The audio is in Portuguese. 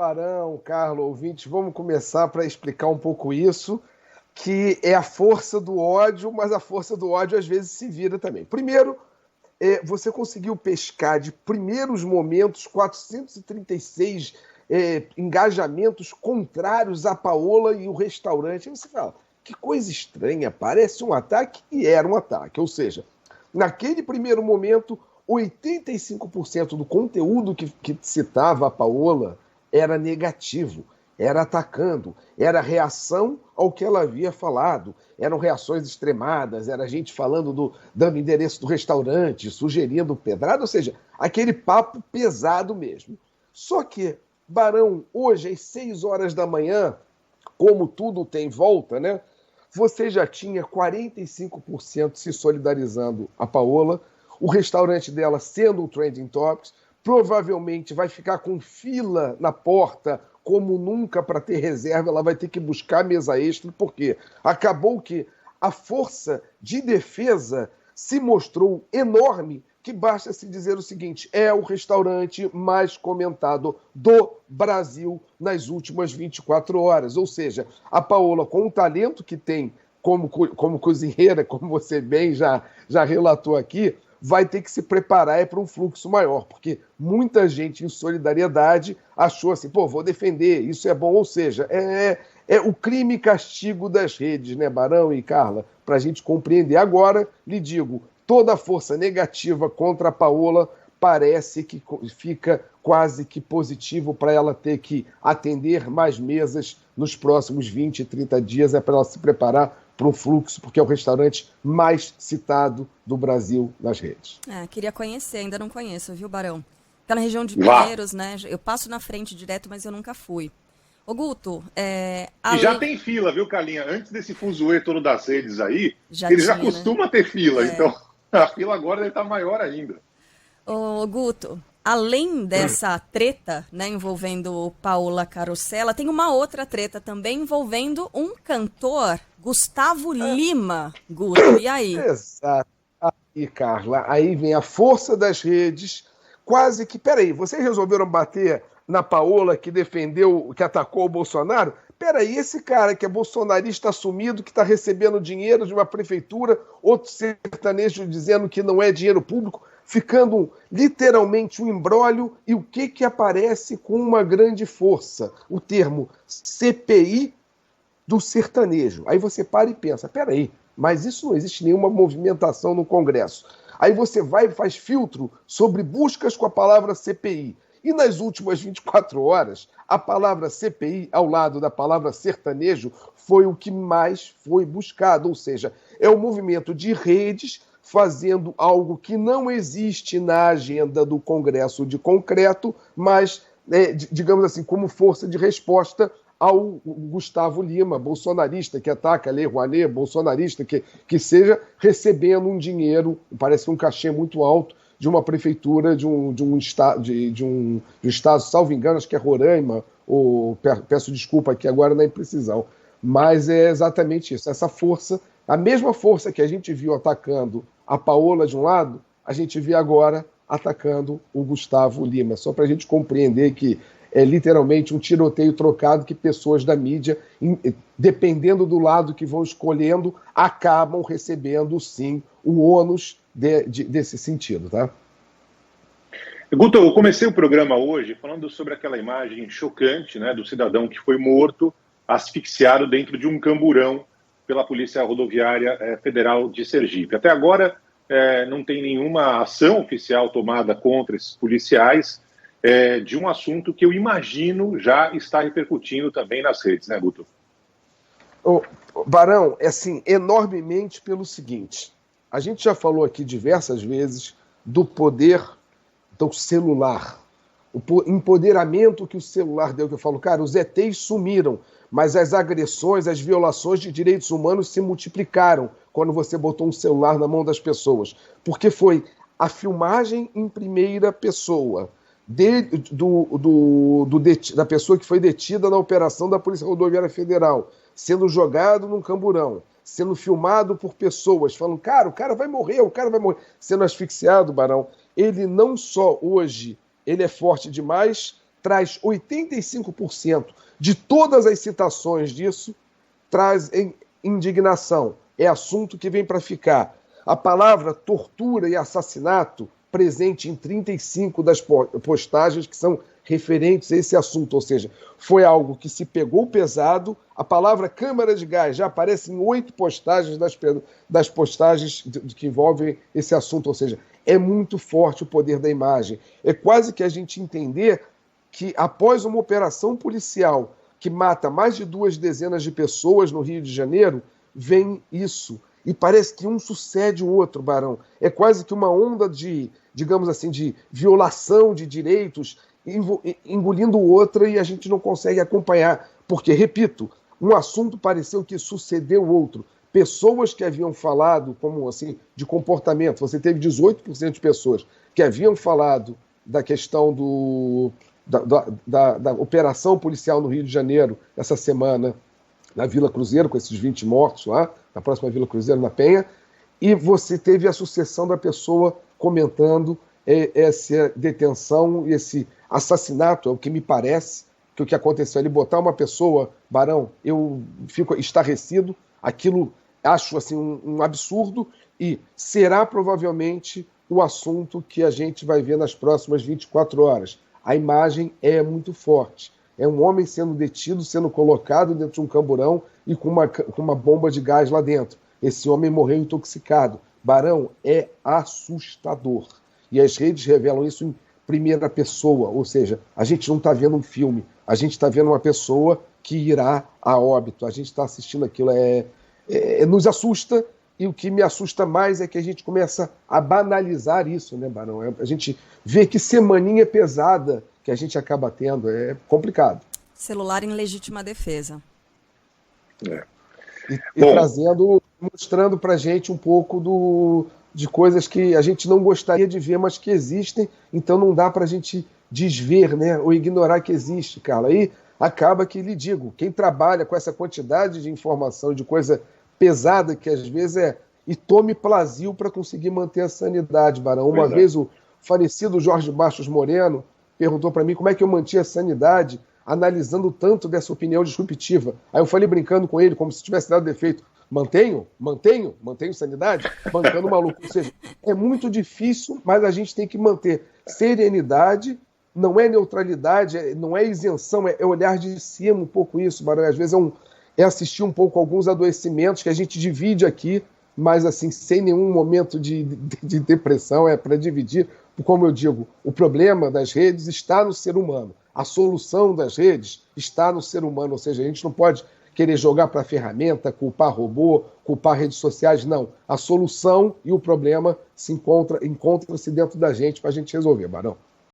Barão, Carlos, ouvintes, vamos começar para explicar um pouco isso, que é a força do ódio, mas a força do ódio às vezes se vira também. Primeiro, você conseguiu pescar de primeiros momentos 436 engajamentos contrários a Paola e o restaurante. Aí você fala, que coisa estranha, parece um ataque e era um ataque. Ou seja, naquele primeiro momento, 85% do conteúdo que citava a Paola era negativo, era atacando, era reação ao que ela havia falado, eram reações extremadas, era gente falando, dando endereço do restaurante, sugerindo pedrada, ou seja, aquele papo pesado mesmo. Só que, Barão, hoje às 6 horas da manhã, como tudo tem volta, né? Você já tinha 45% se solidarizando a Paola, o restaurante dela sendo o Trending Topics, provavelmente vai ficar com fila na porta como nunca para ter reserva, ela vai ter que buscar mesa extra, porque acabou que a força de defesa se mostrou enorme, que basta se dizer o seguinte, é o restaurante mais comentado do Brasil nas últimas 24 horas. Ou seja, a Paola, com o talento que tem como cozinheira, como você bem já relatou aqui, vai ter que se preparar para um fluxo maior, porque muita gente em solidariedade achou assim, pô, vou defender, isso é bom, ou seja, é o crime e castigo das redes, né, Barão e Carla, para a gente compreender. Agora, lhe digo, toda a força negativa contra a Paola parece que fica quase que positivo para ela ter que atender mais mesas nos próximos 20, 30 dias, é para ela se preparar para um fluxo, porque é o restaurante mais citado do Brasil nas redes. Queria conhecer, ainda não conheço, viu, Barão? Tá na região de Pinheiros, né? Eu passo na frente direto, mas eu nunca fui. Ô, Guto, E já tem fila, viu, Carlinha? Antes desse fuzuê todo das redes aí, já ele tinha, já costuma ter fila, então a fila agora deve estar maior ainda. Ô, Guto, além dessa treta, né, envolvendo Paola Carosella, tem uma outra treta também envolvendo um cantor, Gustavo Lima, Guto. E aí? Exato. Aí, Carla, aí vem a força das redes, quase que... Peraí, vocês resolveram bater na Paola que defendeu, que atacou o Bolsonaro? Peraí, esse cara que é bolsonarista assumido, que está recebendo dinheiro de uma prefeitura, outro sertanejo dizendo que não é dinheiro público, ficando literalmente um imbróglio, e o que aparece com uma grande força? O termo CPI do sertanejo. Aí você para e pensa, peraí, mas isso não existe nenhuma movimentação no Congresso. Aí você vai e faz filtro sobre buscas com a palavra CPI. E nas últimas 24 horas, a palavra CPI, ao lado da palavra sertanejo, foi o que mais foi buscado. Ou seja, é um movimento de redes fazendo algo que não existe na agenda do Congresso de concreto, mas, digamos assim, como força de resposta ao Gustavo Lima, bolsonarista, que ataca a Lei Rouanet, bolsonarista, que seja recebendo um dinheiro, parece que um cachê muito alto, de uma prefeitura de um estado, salvo engano, acho que é Roraima, ou peço desculpa aqui agora na imprecisão, mas é exatamente isso, essa força, a mesma força que a gente viu atacando a Paola de um lado, a gente vê agora atacando o Gustavo Lima, só para a gente compreender que é literalmente um tiroteio trocado que pessoas da mídia, dependendo do lado que vão escolhendo, acabam recebendo, sim, o ônus desse sentido, tá? Guto, eu comecei o programa hoje falando sobre aquela imagem chocante, né, do cidadão que foi morto, asfixiado dentro de um camburão pela Polícia Rodoviária Federal de Sergipe. Até agora, não tem nenhuma ação oficial tomada contra esses policiais, de um assunto que eu imagino já está repercutindo também nas redes, né, Guto? Barão, assim, enormemente pelo seguinte, a gente já falou aqui diversas vezes do poder do celular, o empoderamento que o celular deu, que eu falo, cara, os ETs sumiram, mas as agressões, as violações de direitos humanos se multiplicaram quando você botou um celular na mão das pessoas, porque foi a filmagem em primeira pessoa, da pessoa que foi detida na operação da Polícia Rodoviária Federal, sendo jogado num camburão, sendo filmado por pessoas, falando, cara, o cara vai morrer, sendo asfixiado, Barão. Ele não só hoje, ele é forte demais, traz 85% de todas as citações disso, traz indignação. É assunto que vem para ficar. A palavra tortura e assassinato presente em 35 das postagens que são referentes a esse assunto, ou seja, foi algo que se pegou pesado. A palavra câmara de gás já aparece em 8 postagens das postagens que envolvem esse assunto, ou seja, é muito forte o poder da imagem. É quase que a gente entender que após uma operação policial que mata mais de 2 dezenas de pessoas no Rio de Janeiro, vem isso. E parece que um sucede o outro, Barão. É quase que uma onda de, digamos assim, de violação de direitos engolindo outra e a gente não consegue acompanhar. Porque, repito, um assunto pareceu que sucedeu outro. Pessoas que haviam falado, como assim, de comportamento, você teve 18% de pessoas que haviam falado da questão da operação policial no Rio de Janeiro essa semana, na Vila Cruzeiro, com esses 20 mortos lá, na próxima Vila Cruzeiro, na Penha, e você teve a sucessão da pessoa comentando essa detenção e esse assassinato, é o que me parece, que o que aconteceu ali, botar uma pessoa, Barão, eu fico estarrecido, aquilo acho assim um absurdo, e será provavelmente o assunto que a gente vai ver nas próximas 24 horas. A imagem é muito forte. É um homem sendo detido, sendo colocado dentro de um camburão e com uma bomba de gás lá dentro. Esse homem morreu intoxicado. Barão, é assustador. E as redes revelam isso em primeira pessoa, ou seja, a gente não está vendo um filme, a gente está vendo uma pessoa que irá a óbito. A gente está assistindo aquilo, nos assusta, e o que me assusta mais é que a gente começa a banalizar isso, né, Barão? A gente vê que semaninha pesada que a gente acaba tendo, é complicado. Celular em legítima defesa. E trazendo, mostrando pra gente um pouco de coisas que a gente não gostaria de ver, mas que existem, então não dá pra gente desver, né, ou ignorar que existe, Carla. Aí acaba que, lhe digo, quem trabalha com essa quantidade de informação, de coisa pesada que às vezes e tome Plasil para conseguir manter a sanidade, Barão. Uma vez o falecido Jorge Bastos Moreno perguntou para mim como é que eu mantinha a sanidade analisando tanto dessa opinião disruptiva. Aí eu falei brincando com ele, como se tivesse dado defeito. Mantenho sanidade? Bancando maluco. Ou seja, é muito difícil, mas a gente tem que manter serenidade, não é neutralidade, não é isenção, é olhar de cima um pouco isso, Barão. Às vezes é assistir um pouco alguns adoecimentos que a gente divide aqui, mas assim, sem nenhum momento de depressão, é para dividir. Como eu digo, o problema das redes está no ser humano. A solução das redes está no ser humano, ou seja, a gente não pode querer jogar para a ferramenta, culpar robô, culpar redes sociais, não. A solução e o problema encontra-se dentro da gente para a gente resolver, Barão.